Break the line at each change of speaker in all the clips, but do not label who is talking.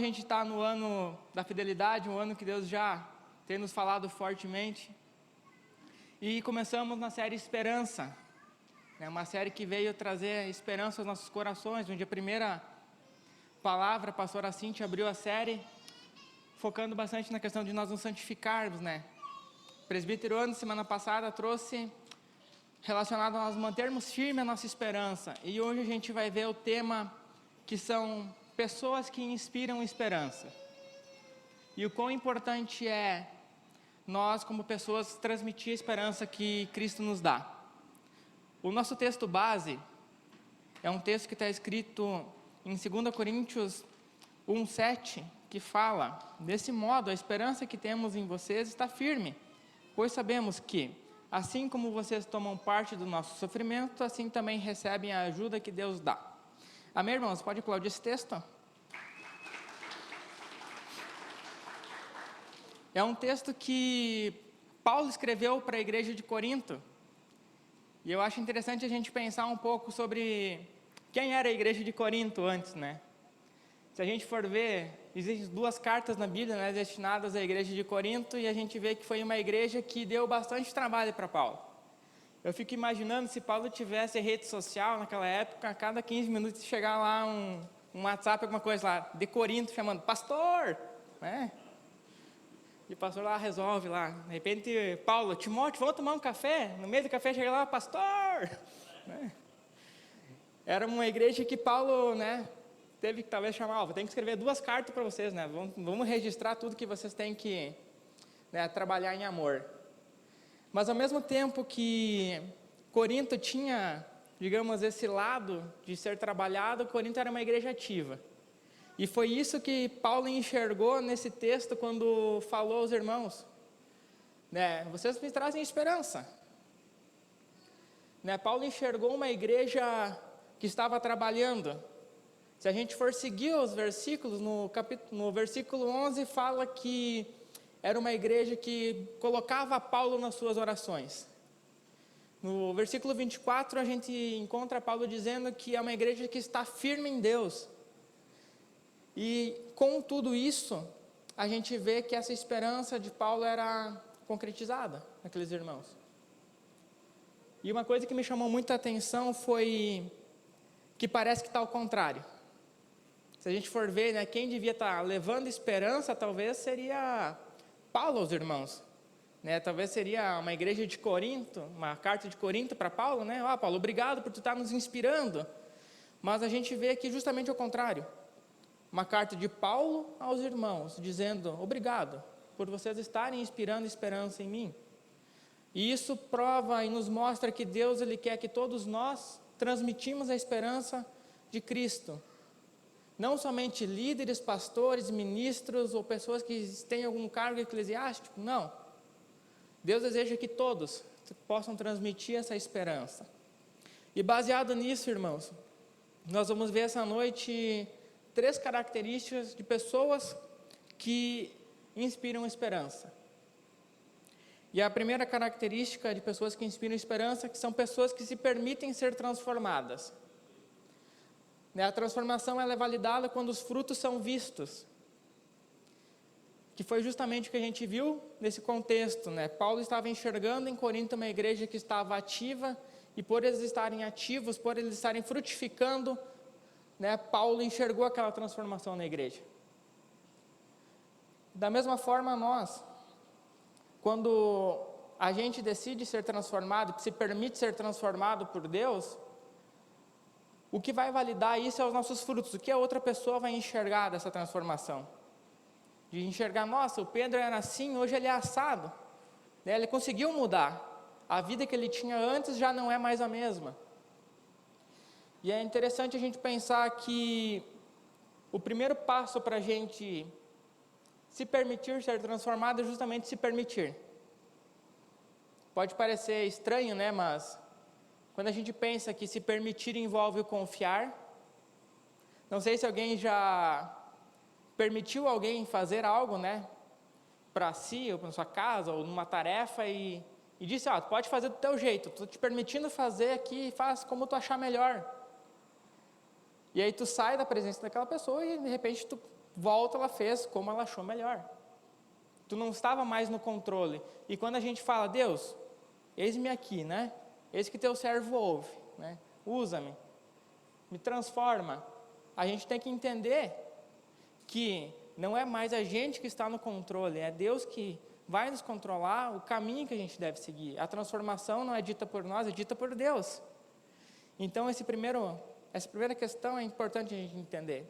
a gente está no ano da fidelidade, um ano que Deus já tem nos falado fortemente. E começamos na série Esperança, uma série que veio trazer esperança aos nossos corações, onde a primeira palavra, a pastora Cintia abriu a série, focando bastante na questão de nós nos santificarmos, O presbítero Ana, semana passada, trouxe relacionado a nós mantermos firme a nossa esperança. E hoje a gente vai ver o tema que são pessoas que inspiram esperança. E o quão importante é nós, como pessoas, transmitir a esperança que Cristo nos dá. O nosso texto base é um texto que está escrito em 2 Coríntios 1:7, que fala: desse modo, a esperança que temos em vocês está firme, pois sabemos que, assim como vocês tomam parte do nosso sofrimento, assim também recebem a ajuda que Deus dá. Amém, irmãos? Pode aplaudir esse texto? É um texto que Paulo escreveu para a igreja de Corinto. E eu acho interessante a gente pensar um pouco sobre quem era a igreja de Corinto antes, Se a gente for ver, existem 2 cartas na Bíblia, destinadas à igreja de Corinto, e a gente vê que foi uma igreja que deu bastante trabalho para Paulo. Eu fico imaginando se Paulo tivesse rede social naquela época, a cada 15 minutos chegar lá um WhatsApp, alguma coisa lá, de Corinto, chamando, pastor, E o pastor lá resolve lá, de repente, Paulo, Timóteo, vamos tomar um café? No meio do café chega lá, pastor, Era uma igreja que Paulo, teve que talvez chamar, vou ter que escrever 2 cartas para vocês, Vamos registrar tudo que vocês têm que, trabalhar em amor. Mas ao mesmo tempo que Corinto tinha, digamos, esse lado de ser trabalhado, Corinto era uma igreja ativa. E foi isso que Paulo enxergou nesse texto quando falou aos irmãos. Vocês me trazem esperança. Paulo enxergou uma igreja que estava trabalhando. Se a gente for seguir os versículos, no versículo 11 fala que era uma igreja que colocava Paulo nas suas orações. No versículo 24 a gente encontra Paulo dizendo que é uma igreja que está firme em Deus. E com tudo isso, a gente vê que essa esperança de Paulo era concretizada naqueles irmãos. E uma coisa que me chamou muita atenção foi que parece que está ao contrário. Se a gente for ver, quem devia estar levando esperança, talvez seria Paulo aos irmãos. Talvez seria uma igreja de Corinto, uma carta de Corinto para Paulo, Paulo, obrigado por tu estar nos inspirando. Mas a gente vê aqui justamente o contrário. Uma carta de Paulo aos irmãos, dizendo, obrigado por vocês estarem inspirando esperança em mim. E isso prova e nos mostra que Deus, Ele quer que todos nós transmitimos a esperança de Cristo. Não somente líderes, pastores, ministros ou pessoas que têm algum cargo eclesiástico, não. Deus deseja que todos possam transmitir essa esperança. E baseado nisso, irmãos, nós vamos ver essa noite 3 características de pessoas que inspiram esperança. E a primeira característica de pessoas que inspiram esperança é que são pessoas que se permitem ser transformadas. A transformação ela é validada quando os frutos são vistos. Que foi justamente o que a gente viu nesse contexto. Paulo estava enxergando em Corinto uma igreja que estava ativa, e por eles estarem ativos, por eles estarem frutificando, Paulo enxergou aquela transformação na igreja. Da mesma forma nós, quando a gente decide ser transformado, se permite ser transformado por Deus, o que vai validar isso é os nossos frutos, o que a outra pessoa vai enxergar dessa transformação. De enxergar, nossa, o Pedro era assim, hoje ele é assado. Ele conseguiu mudar. A vida que ele tinha antes já não é mais a mesma. E é interessante a gente pensar que o primeiro passo para a gente se permitir ser transformado é justamente se permitir. Pode parecer estranho, mas quando a gente pensa que se permitir envolve o confiar, não sei se alguém já permitiu alguém fazer algo, para si, ou para sua casa, ou numa tarefa, e disse, tu pode fazer do teu jeito, estou te permitindo fazer aqui, faz como tu achar melhor. E aí tu sai da presença daquela pessoa e de repente tu volta, ela fez como ela achou melhor. Tu não estava mais no controle. E quando a gente fala, Deus, eis-me aqui, né? Eis que teu servo ouve, né? Usa-me, me transforma. A gente tem que entender que não é mais a gente que está no controle, é Deus que vai nos controlar o caminho que a gente deve seguir. A transformação não é dita por nós, é dita por Deus. Então, essa primeira questão é importante a gente entender,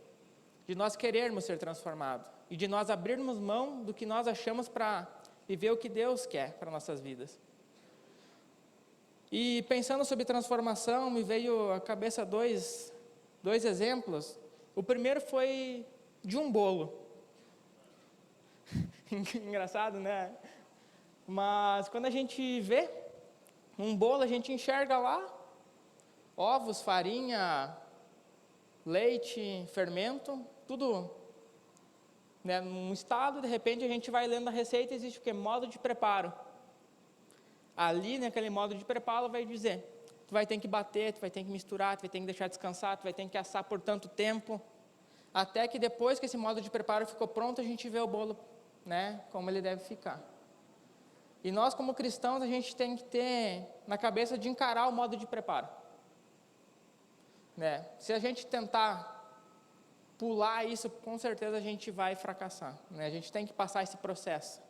de nós querermos ser transformados e de nós abrirmos mão do que nós achamos para viver o que Deus quer para nossas vidas. E pensando sobre transformação, me veio à cabeça dois exemplos. O primeiro foi de um bolo. Engraçado, né? Mas quando a gente vê um bolo, a gente enxerga lá ovos, farinha, leite, fermento, tudo, né, num estado. De repente a gente vai lendo a receita, existe o quê? Modo de preparo. Ali, naquele modo de preparo, vai dizer, tu vai ter que bater, tu vai ter que misturar, tu vai ter que deixar descansar, tu vai ter que assar por tanto tempo, até que depois que esse modo de preparo ficou pronto, a gente vê o bolo, né, como ele deve ficar. E nós, como cristãos, a gente tem que ter na cabeça de encarar o modo de preparo, né? Se a gente tentar pular isso, com certeza a gente vai fracassar, né? A gente tem que passar esse processo.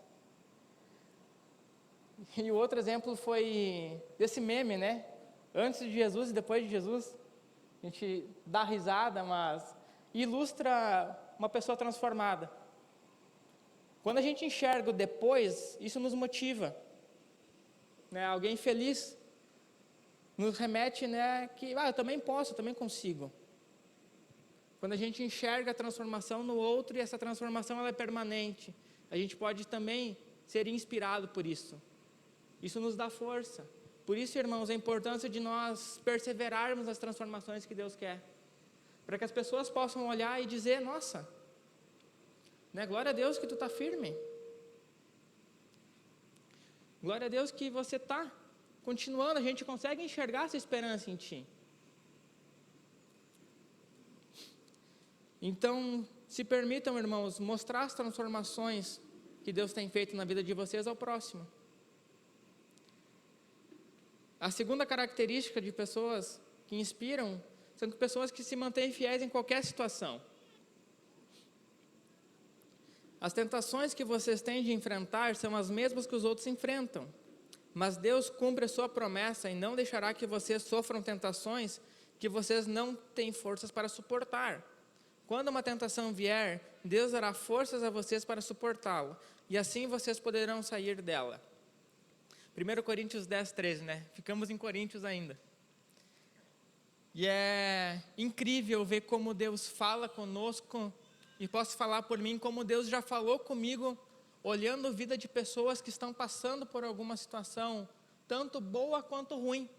E o outro exemplo foi desse meme, né? Antes de Jesus e depois de Jesus. A gente dá risada, mas ilustra uma pessoa transformada. Quando a gente enxerga o depois, isso nos motiva, né? Alguém feliz nos remete, né, que eu também posso, eu também consigo. Quando a gente enxerga a transformação no outro e essa transformação ela é permanente, a gente pode também ser inspirado por isso. Isso nos dá força. Por isso, irmãos, a importância de nós perseverarmos nas transformações que Deus quer. Para que as pessoas possam olhar e dizer, nossa, né, glória a Deus que tu está firme. Glória a Deus que você está continuando, a gente consegue enxergar essa esperança em ti. Então, se permitam, irmãos, mostrar as transformações que Deus tem feito na vida de vocês ao próximo. A segunda característica de pessoas que inspiram são pessoas que se mantêm fiéis em qualquer situação. As tentações que vocês têm de enfrentar são as mesmas que os outros enfrentam, mas Deus cumpre a sua promessa e não deixará que vocês sofram tentações que vocês não têm forças para suportar. Quando uma tentação vier, Deus dará forças a vocês para suportá-lo, e assim vocês poderão sair dela. 1 Coríntios 10, 13, né? Ficamos em Coríntios ainda. E é incrível ver como Deus fala conosco, e posso falar por mim, como Deus já falou comigo, olhando a vida de pessoas que estão passando por alguma situação, tanto boa quanto ruim.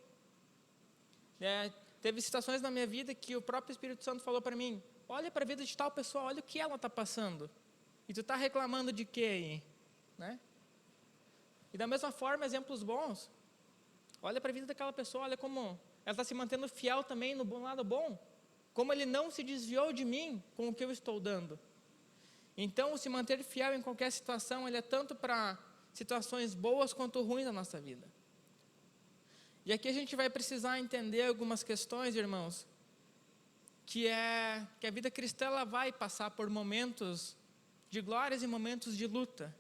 Teve situações na minha vida que o próprio Espírito Santo falou para mim, olha para a vida de tal pessoa, olha o que ela está passando. E tu está reclamando de quê aí? Né? E da mesma forma, exemplos bons. Olha para a vida daquela pessoa, olha como ela está se mantendo fiel também no lado bom. Como ele não se desviou de mim com o que eu estou dando. Então, se manter fiel em qualquer situação, ele é tanto para situações boas quanto ruins na nossa vida. E aqui a gente vai precisar entender algumas questões, irmãos, que a vida cristã ela vai passar por momentos de glórias e momentos de luta.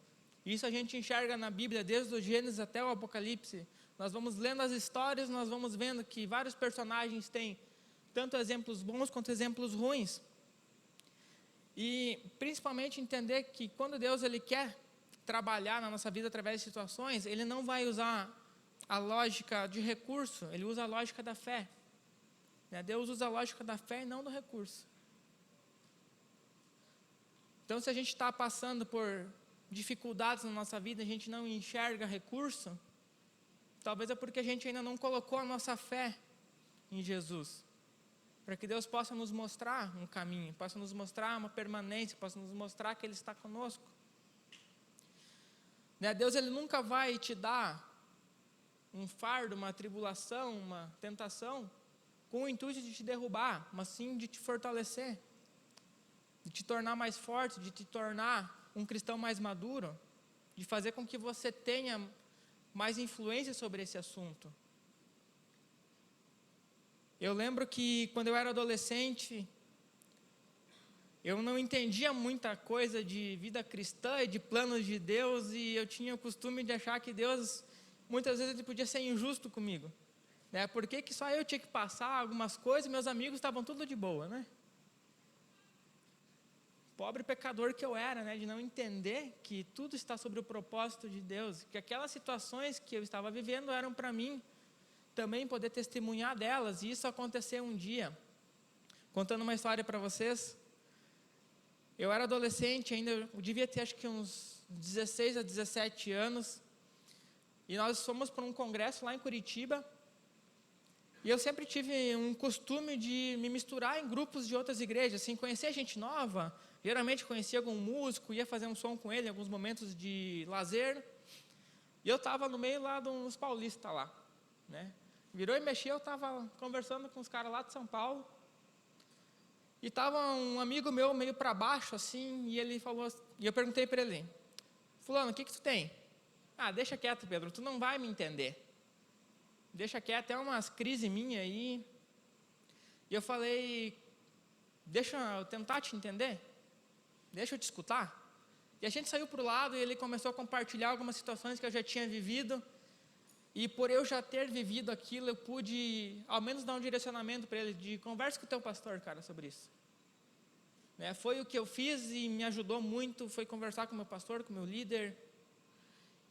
Isso a gente enxerga na Bíblia, desde o Gênesis até o Apocalipse. Nós vamos lendo as histórias, nós vamos vendo que vários personagens têm tanto exemplos bons quanto exemplos ruins. E principalmente entender que quando Deus ele quer trabalhar na nossa vida através de situações, Ele não vai usar a lógica de recurso, Ele usa a lógica da fé. Deus usa a lógica da fé e não do recurso. Então, se a gente está passando por dificuldades na nossa vida, a gente não enxerga recurso, talvez é porque a gente ainda não colocou a nossa fé em Jesus. Para que Deus possa nos mostrar um caminho, possa nos mostrar uma permanência, possa nos mostrar que Ele está conosco. Deus ele nunca vai te dar um fardo, uma tribulação, uma tentação, com o intuito de te derrubar, mas sim de te fortalecer. de te tornar mais forte, de te tornar um cristão mais maduro, de fazer com que você tenha mais influência sobre esse assunto. Eu lembro que quando eu era adolescente, eu não entendia muita coisa de vida cristã e de planos de Deus, e eu tinha o costume de achar que Deus, muitas vezes, ele podia ser injusto comigo. Né? Por que só eu tinha que passar algumas coisas e meus amigos estavam tudo de boa, né? Pobre pecador que eu era, né? De não entender que tudo está sobre o propósito de Deus, que aquelas situações que eu estava vivendo eram para mim também poder testemunhar delas, e isso aconteceu um dia. Contando uma história para vocês, eu era adolescente ainda, eu devia ter acho que uns 16 a 17 anos, e nós fomos para um congresso lá em Curitiba, e eu sempre tive um costume de me misturar em grupos de outras igrejas, assim, conhecer gente nova, geralmente conhecia algum músico, ia fazer um som com ele em alguns momentos de lazer, e eu estava no meio lá de uns paulistas lá, né? Virou e mexeu, eu estava conversando com os caras lá de São Paulo, e estava um amigo meu meio para baixo, assim, e ele falou, e eu perguntei para ele, fulano, o que tu tem? Ah, deixa quieto, Pedro, tu não vai me entender. Deixa quieto, é umas crises minhas aí. E eu falei, deixa eu tentar te entender, deixa eu te escutar. E a gente saiu para o lado e ele começou a compartilhar algumas situações que eu já tinha vivido, e por eu já ter vivido aquilo, eu pude, ao menos, dar um direcionamento para ele, de conversa com o teu pastor, cara, sobre isso. Né? Foi o que eu fiz e me ajudou muito, foi conversar com o meu pastor, com o meu líder.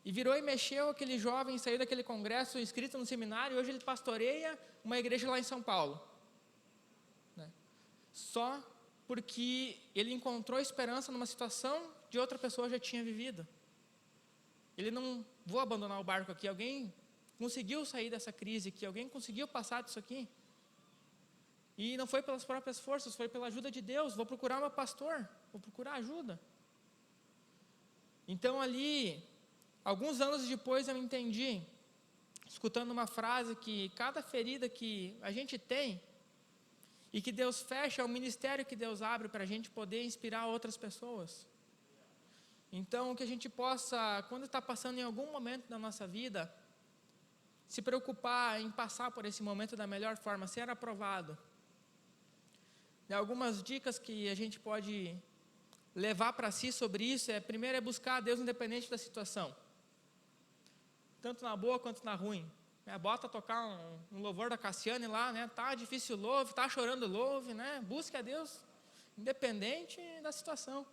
E virou e mexeu, aquele jovem saiu daquele congresso, inscrito no seminário, e hoje ele pastoreia uma igreja lá em São Paulo. Né? Só porque ele encontrou esperança numa situação de outra pessoa já tinha vivido. Ele não, vou abandonar o barco aqui, alguém conseguiu sair dessa crise aqui, alguém conseguiu passar disso aqui. E não foi pelas próprias forças, foi pela ajuda de Deus, vou procurar meu pastor, vou procurar ajuda. Então ali, alguns anos depois eu entendi, escutando uma frase, que cada ferida que a gente tem, e que Deus fecha, é o ministério que Deus abre para a gente poder inspirar outras pessoas. Então, que a gente possa, quando está passando em algum momento da nossa vida, se preocupar em passar por esse momento da melhor forma, ser aprovado. E algumas dicas que a gente pode levar para si sobre isso, primeiro é buscar a Deus independente da situação. Tanto na boa quanto na ruim. Bota tocar um louvor da Cassiane lá, né? Tá difícil o louve, tá chorando o louve, né? Busque a Deus independente da situação.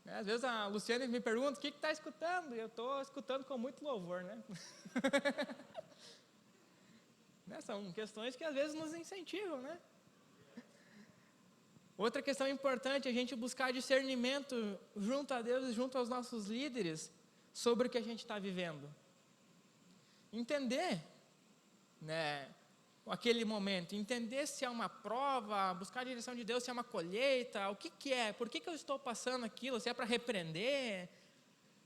Às vezes a Luciane me pergunta, o que está escutando? E eu estou escutando com muito louvor, né? São questões que às vezes nos incentivam, né? Outra questão importante é a gente buscar discernimento junto a Deus e junto aos nossos líderes sobre o que a gente está vivendo. Entender, né, aquele momento, entender se é uma prova, buscar a direção de Deus, se é uma colheita, o que é, por que eu estou passando aquilo, se é para repreender,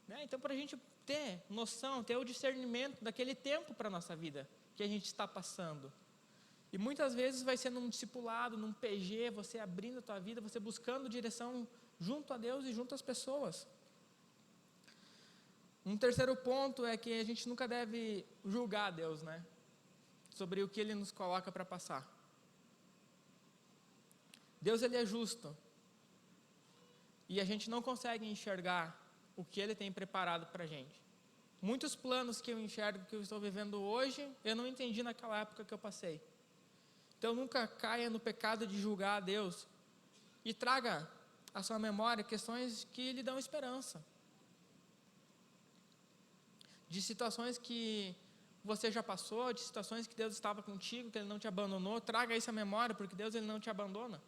né? Então, para a gente ter noção, ter o discernimento daquele tempo para a nossa vida, que a gente está passando. E muitas vezes vai ser num discipulado, num PG, você abrindo a tua vida, você buscando direção junto a Deus e junto às pessoas. Um terceiro ponto é que a gente nunca deve julgar Deus, né? Sobre o que Ele nos coloca para passar. Deus, Ele é justo. E a gente não consegue enxergar o que Ele tem preparado para a gente. Muitos planos que eu enxergo, que eu estou vivendo hoje, eu não entendi naquela época que eu passei. Então nunca caia no pecado de julgar a Deus. E traga à sua memória questões que lhe dão esperança. De situações que você já passou, de situações que Deus estava contigo, que Ele não te abandonou, traga isso à memória, porque Deus, Ele não te abandona.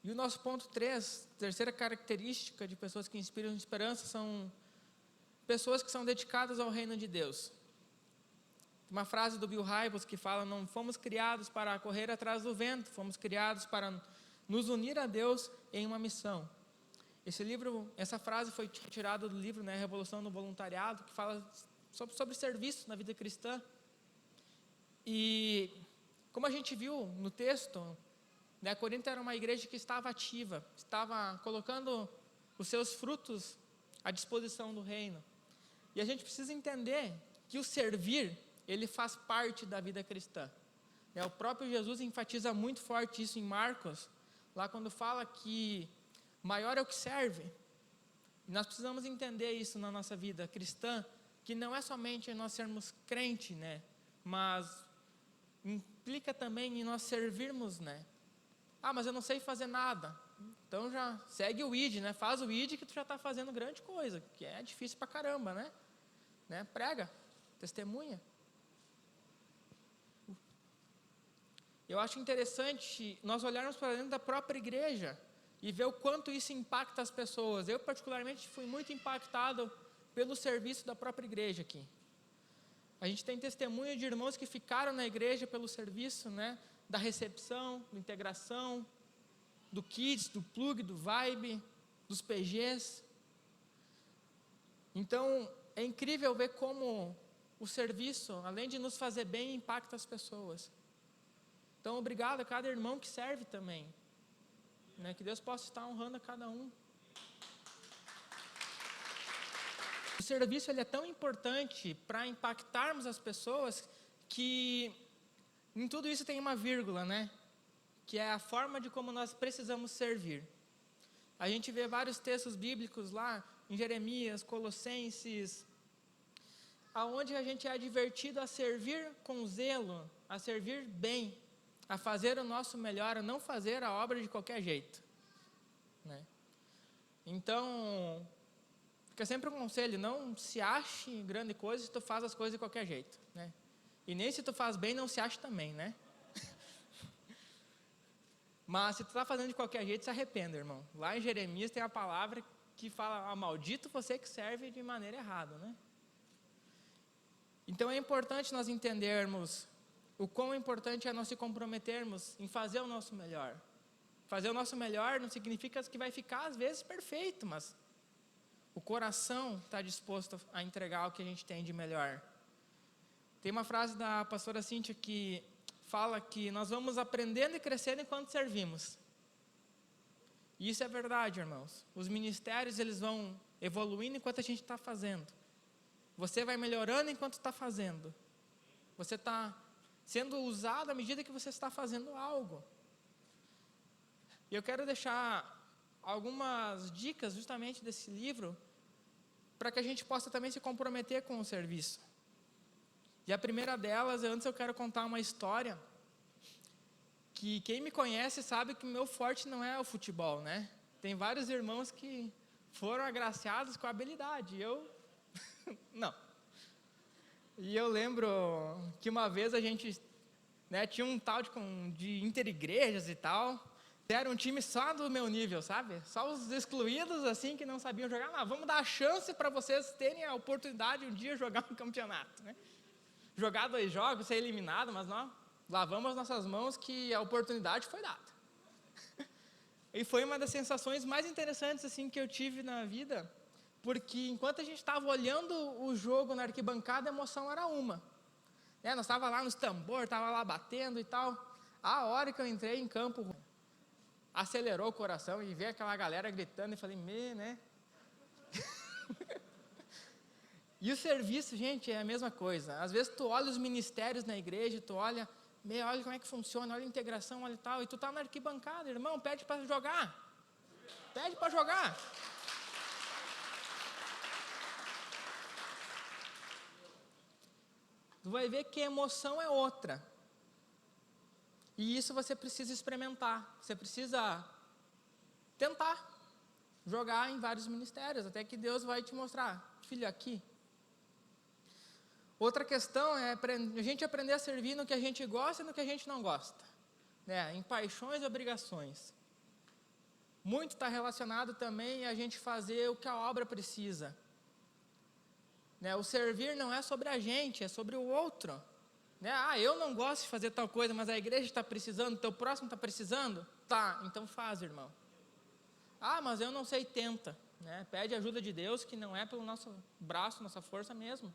E o nosso ponto 3, terceira característica de pessoas que inspiram esperança, são pessoas que são dedicadas ao reino de Deus. Uma frase do Bill Hybels que fala, não fomos criados para correr atrás do vento, fomos criados para nos unir a Deus em uma missão. Essa frase foi tirada do livro, né, Revolução no Voluntariado, que fala sobre serviço na vida cristã. E como a gente viu no texto, Né? Corinto era uma igreja que estava ativa, estava colocando os seus frutos à disposição do reino. E a gente precisa entender que o servir, ele faz parte da vida cristã. O próprio Jesus enfatiza muito forte isso em Marcos, lá quando fala que maior é o que serve. E nós precisamos entender isso na nossa vida cristã, que não é somente nós sermos crente, né? Mas implica também em nós servirmos, né? Ah, mas eu não sei fazer nada. Então já segue o ID, né? Faz o ID que tu já está fazendo grande coisa, que é difícil pra caramba, né? Prega, testemunha. Eu acho interessante nós olharmos para dentro da própria igreja e ver o quanto isso impacta as pessoas. Eu, particularmente, fui muito impactado pelo serviço da própria igreja aqui. A gente tem testemunho de irmãos que ficaram na igreja pelo serviço, né? Da recepção, da integração, do Kids, do Plug, do Vibe, dos PGs. Então, é incrível ver como o serviço, além de nos fazer bem, impacta as pessoas. Então, obrigado a cada irmão que serve também. Né? Que Deus possa estar honrando a cada um. O serviço ele é tão importante para impactarmos as pessoas que em tudo isso tem uma vírgula, né? Que é a forma de como nós precisamos servir. A gente vê vários textos bíblicos lá, em Jeremias, Colossenses, aonde a gente é advertido a servir com zelo, a servir bem, a fazer o nosso melhor, a não fazer a obra de qualquer jeito. Né? Então, fica sempre um conselho, não se ache grande coisa se tu faz as coisas de qualquer jeito. Né? E nem se tu faz bem, não se ache também, né? Mas se tu está fazendo de qualquer jeito, se arrependa, irmão. Lá em Jeremias tem a palavra que fala, maldito você que serve de maneira errada, né? Então é importante nós entendermos o quão importante é nós se comprometermos em fazer o nosso melhor. Fazer o nosso melhor não significa que vai ficar às vezes perfeito, mas o coração está disposto a entregar o que a gente tem de melhor. Tem uma frase da pastora Cíntia que fala que nós vamos aprendendo e crescendo enquanto servimos. E isso é verdade, irmãos. Os ministérios eles vão evoluindo enquanto a gente está fazendo. Você vai melhorando enquanto está fazendo. Você está sendo usado à medida que você está fazendo algo. E eu quero deixar algumas dicas justamente desse livro para que a gente possa também se comprometer com o serviço. E a primeira delas, antes eu quero contar uma história que quem me conhece sabe que o meu forte não é o futebol, né? Tem vários irmãos que foram agraciados com a habilidade, eu não. E eu lembro que uma vez a gente, né, tinha um tal de interigrejas e tal, era um time só do meu nível, sabe? Só os excluídos assim que não sabiam jogar. Não, vamos dar a chance para vocês terem a oportunidade um dia jogar um campeonato, né? Jogar 2 jogos, ser eliminado, mas não, lavamos as nossas mãos que a oportunidade foi dada. E foi uma das sensações mais interessantes assim que eu tive na vida, porque enquanto a gente estava olhando o jogo na arquibancada, a emoção era uma. Nós estávamos lá nos tambor, estava lá batendo e tal. A hora que eu entrei em campo, acelerou o coração e ver aquela galera gritando e falei, né? E o serviço, gente, é a mesma coisa. Às vezes tu olha os ministérios na igreja, tu olha como é que funciona, olha a integração, olha e tal, e tu tá na arquibancada, irmão, pede para jogar. Pede para jogar. Tu vai ver que a emoção é outra. E isso você precisa experimentar. Você precisa tentar jogar em vários ministérios, até que Deus vai te mostrar, filho, aqui. Outra questão é a gente aprender a servir no que a gente gosta e no que a gente não gosta, né? Em paixões e obrigações. Muito está relacionado também a gente fazer o que a obra precisa, né? O servir não é sobre a gente, é sobre o outro, né? Eu não gosto de fazer tal coisa, mas a igreja está precisando, teu próximo está precisando, tá, então faz, irmão. Mas eu não sei, tenta, né? Pede ajuda de Deus, que não é pelo nosso braço, nossa força mesmo.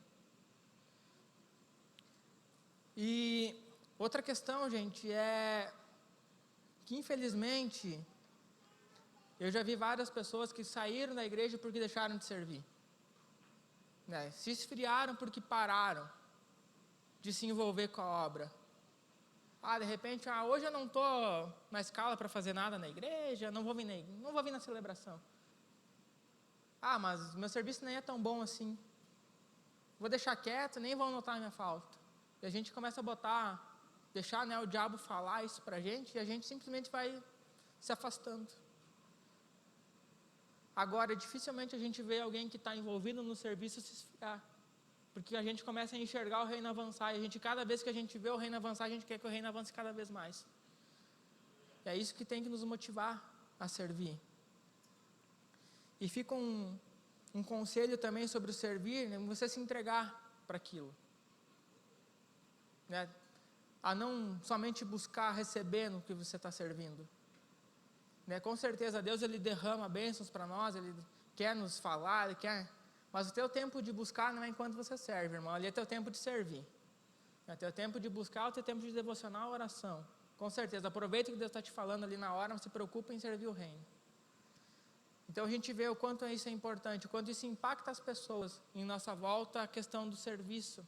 E outra questão, gente, é que infelizmente eu já vi várias pessoas que saíram da igreja porque deixaram de servir, né? Se esfriaram porque pararam de se envolver com a obra. De repente, hoje eu não estou na escala para fazer nada na igreja, não vou vir na celebração. Mas meu serviço nem é tão bom assim. Vou deixar quieto, nem vão notar a minha falta. E a gente começa a deixar, né, o diabo falar isso para a gente, e a gente simplesmente vai se afastando. Agora, dificilmente a gente vê alguém que está envolvido no serviço se esfriar, porque a gente começa a enxergar o reino avançar, e cada vez que a gente vê o reino avançar, a gente quer que o reino avance cada vez mais. E é isso que tem que nos motivar a servir. E fica um conselho também sobre o servir, né, você se entregar para aquilo, né, a não somente buscar receber no que você está servindo, né. Com certeza Deus, Ele derrama bênçãos para nós, Ele quer nos falar, Ele quer, mas o teu tempo de buscar não é enquanto você serve, irmão, ali é teu tempo de servir, é teu tempo de buscar, o teu tempo de devocional, oração. Com certeza, aproveita que Deus está te falando ali na hora, mas se preocupa em servir o reino. Então a gente vê o quanto isso é importante, o quanto isso impacta as pessoas em nossa volta, a questão do serviço.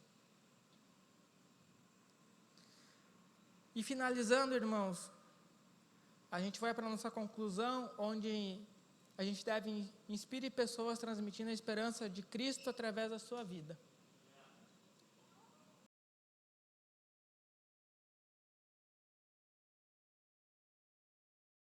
E finalizando, irmãos, a gente vai para a nossa conclusão, onde a gente deve inspirar pessoas transmitindo a esperança de Cristo através da sua vida.